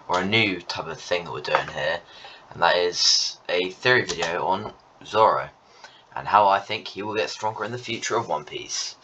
or a new type of thing that we're doing here, and that is a theory video on Zoro and how I think he will get stronger in the future of One Piece.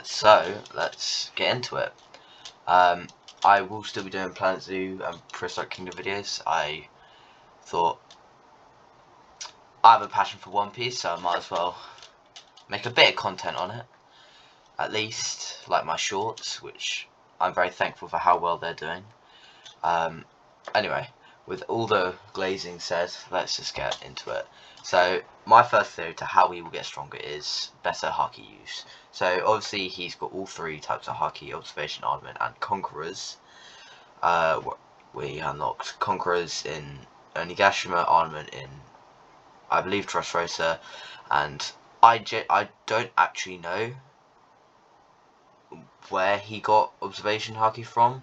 So let's get into it. I will still be doing Planet Zoo and Prehistoric Kingdom videos. I thought I have a passion for One Piece, so I might as well make a bit of content on it, at least, like my shorts, which I'm very thankful for how well they're doing. Anyway, with all the glazing said, let's just get into it. So, my first theory to how he will get stronger is better Haki use. So, obviously, he's got all three types of Haki: Observation, Armament, and Conquerors. We unlocked Conquerors in Onigashima, Armament in, I believe, Dressrosa, and I don't actually know where he got Observation Haki from,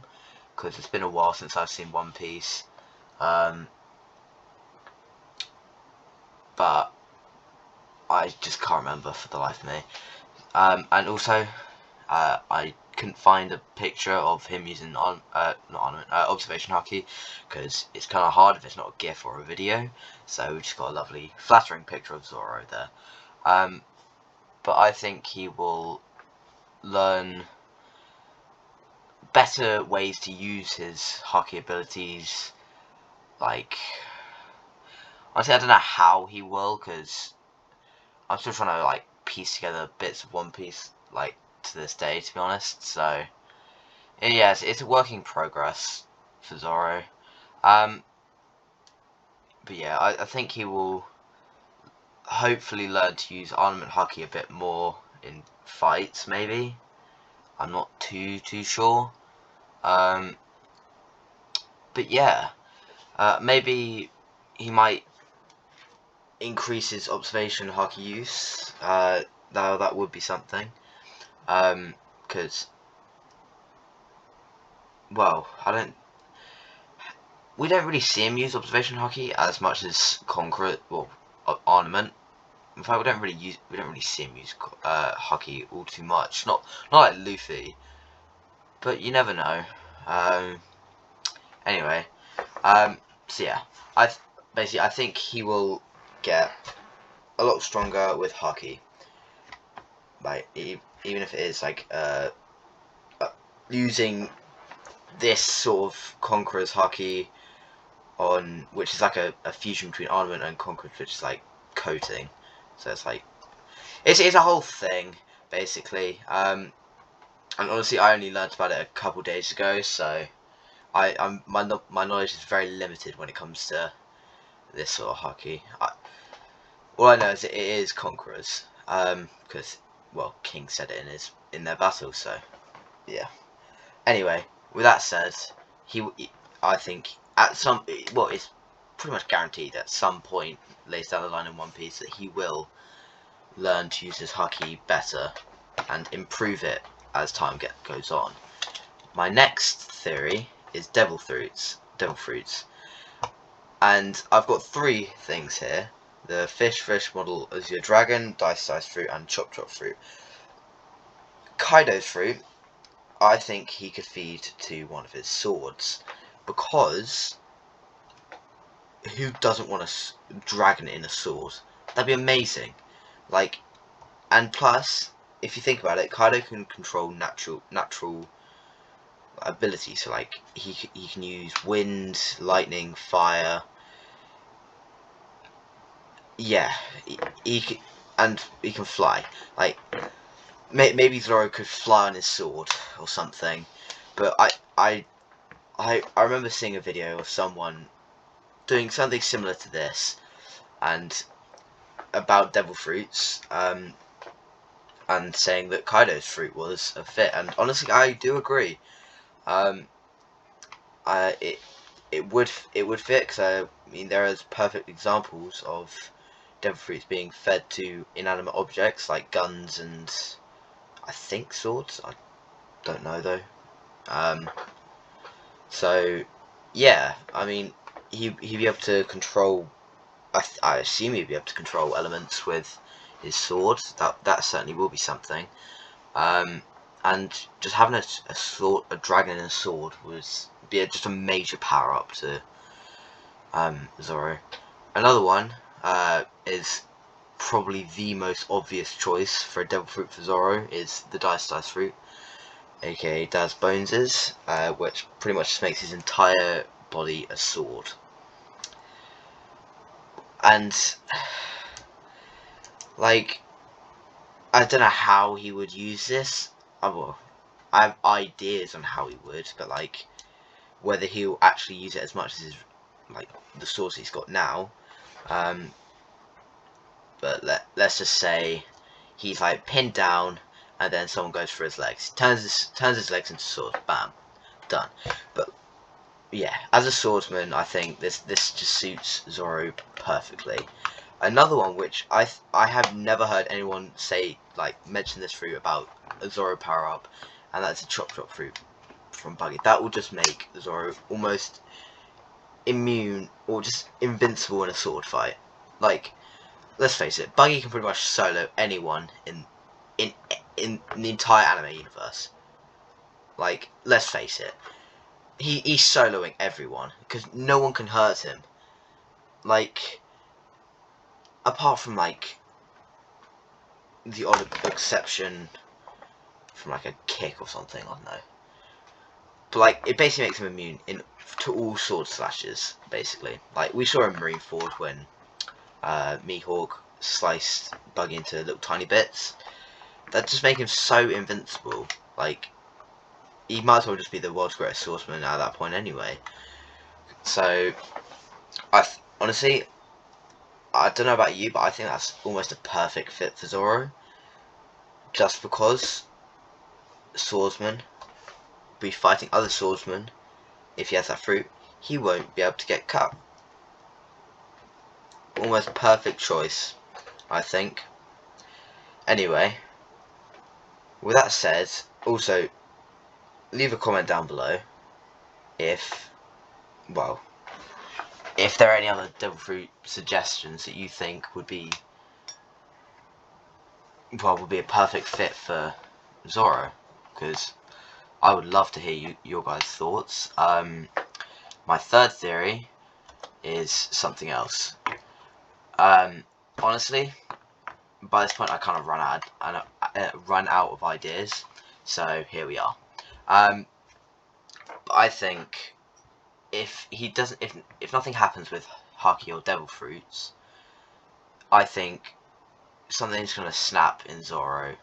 because it's been a while since I've seen One Piece. But I just can't remember for the life of me. And also, I couldn't find a picture of him using Observation Haki, because it's kind of hard if it's not a GIF or a video. So we just got a lovely, flattering picture of Zoro there. But I think he will learn better ways to use his Haki abilities. Like, honestly, I don't know how he will, because I'm still trying to piece together bits of One Piece to this day, to be honest. So yeah, it's a work in progress for Zoro. But yeah, I think he will hopefully learn to use Armament Haki a bit more in fights. Maybe, I'm not too sure. But yeah, maybe he might increase his Observation Haki use. That would be something. Because, well, we don't really see him use Observation Haki as much as Conqueror, well, Armament. In fact, we don't really see him use Haki all too much. Not like Luffy, but you never know. Anyway, so yeah, I think he will get a lot stronger with Haki. Even if it is using this sort of Conqueror's Haki on, which is like a fusion between Armament and Conqueror, which is like coating. So it's a whole thing basically. And honestly, I only learnt about it a couple days ago, so my knowledge is very limited when it comes to this sort of Haki. All I know is it is Conquerors, because well, King said it in their battle, so yeah. Anyway, with that said, I think it's pretty much guaranteed at some point later down the line in One Piece that he will learn to use his Haki better and improve it as time goes on. My next theory is Devil Fruits, and I've got three things here: the fish model, Azure Dragon, Dice Fruit, and Chop Fruit. Kaido's fruit, I think he could feed to one of his swords, because who doesn't want a dragon in a sword? That'd be amazing. And plus, if you think about it, Kaido can control natural abilities. So he can use wind, lightning, fire. Yeah, he can fly. Maybe Zoro could fly on his sword or something. But I remember seeing a video of someone doing something similar to this, and about Devil Fruits, and saying that Kaido's fruit was a fit. And honestly, I do agree. It would fit, because I mean there is perfect examples of Devil Fruits being fed to inanimate objects like guns and I think swords. I don't know though. So yeah, I mean he'd be able to control. I assume he'd be able to control elements with his sword. That certainly will be something. And just having a dragon and a sword would be just a major power up to Zoro. Another one is probably the most obvious choice for a devil fruit for Zoro is the Dice fruit, aka Daz Bones's, which pretty much just makes his entire body a sword. And like, I don't know how he would use this. I have ideas on how he would, but like whether he'll actually use it as much as his, like, the swords he's got now. But let's just say he's like pinned down, and then someone goes for his legs. Turns his legs into swords. Bam, done. But yeah, as a swordsman, I think this just suits Zoro perfectly. Another one which I have never heard anyone say, like, mention this fruit about a Zoro power up, and that's a Chop Chop fruit from Buggy. That will just make Zoro almost immune or just invincible in a sword fight. Like, let's face it, Buggy can pretty much solo anyone in the entire anime universe. Like, let's face it, he's soloing everyone because no one can hurt him. Like, apart from like the odd exception from like a kick or something, I don't know. But like, it basically makes him immune to all sword slashes, basically. Like, we saw in Marineford when Mihawk sliced Buggy into little tiny bits. That just make him so invincible. Like, he might as well just be the world's greatest swordsman at that point anyway. So, honestly, I don't know about you, but I think that's almost a perfect fit for Zoro. Just because swordsman be fighting other swordsmen, if he has that fruit, he won't be able to get cut. Almost perfect choice, I think. Anyway, with that said, also leave a comment down below if there are any other devil fruit suggestions that you think would be a perfect fit for Zoro, because I would love to hear your guys' thoughts. My third theory is something else. Honestly, by this point I kind of run out of ideas, so here we are. I think if nothing happens with Haki or devil fruits, I think something's gonna snap in Zoro,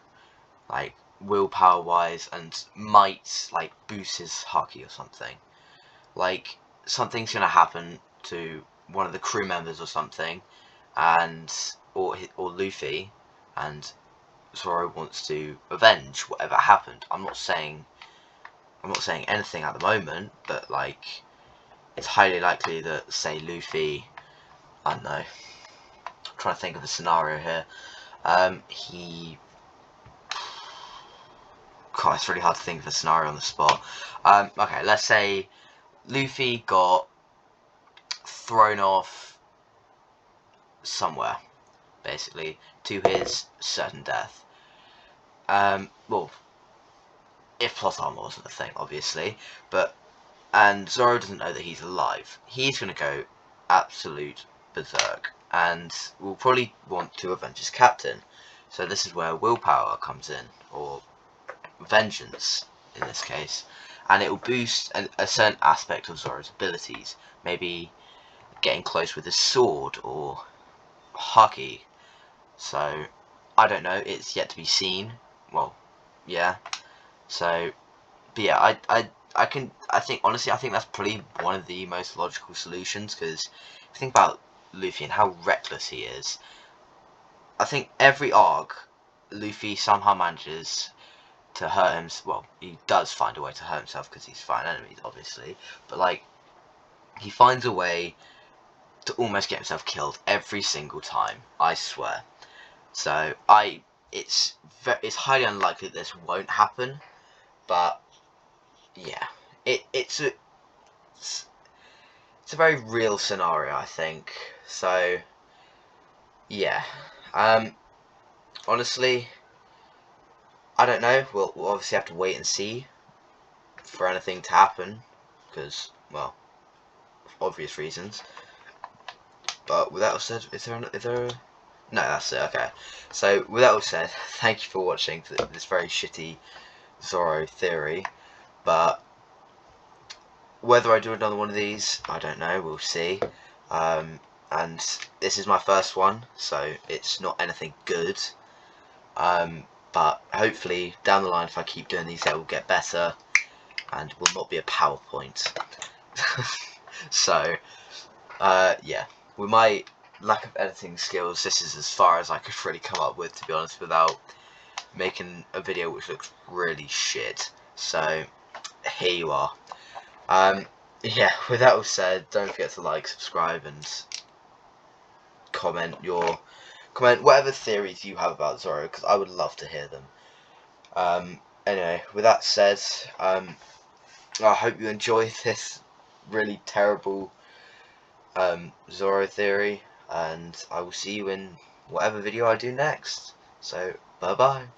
like willpower wise, and might like boost his Haki or something. Like, something's gonna happen to one of the crew members or something, or Luffy, and Zoro wants to avenge whatever happened. I'm not saying anything at the moment, but like, it's highly likely that, say, Luffy, I don't know, I'm trying to think of a scenario here. God, it's really hard to think of a scenario on the spot. Okay, let's say Luffy got thrown off somewhere, basically, to his certain death. Well, if plot armor wasn't a thing, obviously, and Zoro doesn't know that he's alive. He's gonna go absolute berserk, and will probably want to avenge his captain. So this is where willpower comes in, or vengeance in this case, and it will boost a certain aspect of Zoro's abilities. Maybe getting close with his sword or Haki. So I don't know, it's yet to be seen. Well, yeah. So, but yeah, I think honestly that's probably one of the most logical solutions, because if you think about Luffy and how reckless he is, I think every arc Luffy somehow manages to hurt him. Well, he does find a way to hurt himself because he's fighting enemies, obviously, but like, he finds a way to almost get himself killed every single time, I swear. So it's highly unlikely that this won't happen, but yeah, it's a very real scenario, I think. So yeah, honestly, I don't know. We'll obviously have to wait and see for anything to happen, because, well, for obvious reasons. But with that all said, is there no, that's it, okay. So, with that all said, thank you for watching this very shitty Zoro theory, but whether I do another one of these, I don't know, we'll see. And this is my first one, so it's not anything good. But hopefully, down the line, if I keep doing these, they will get better, and will not be a PowerPoint. So, yeah, with my lack of editing skills, this is as far as I could really come up with, to be honest, without making a video which looks really shit. So, here you are. Yeah, with that all said, don't forget to like, subscribe, and comment whatever theories you have about Zoro, because I would love to hear them. Anyway, with that said, I hope you enjoy this really terrible Zoro theory, and I will see you in whatever video I do next. So, bye bye.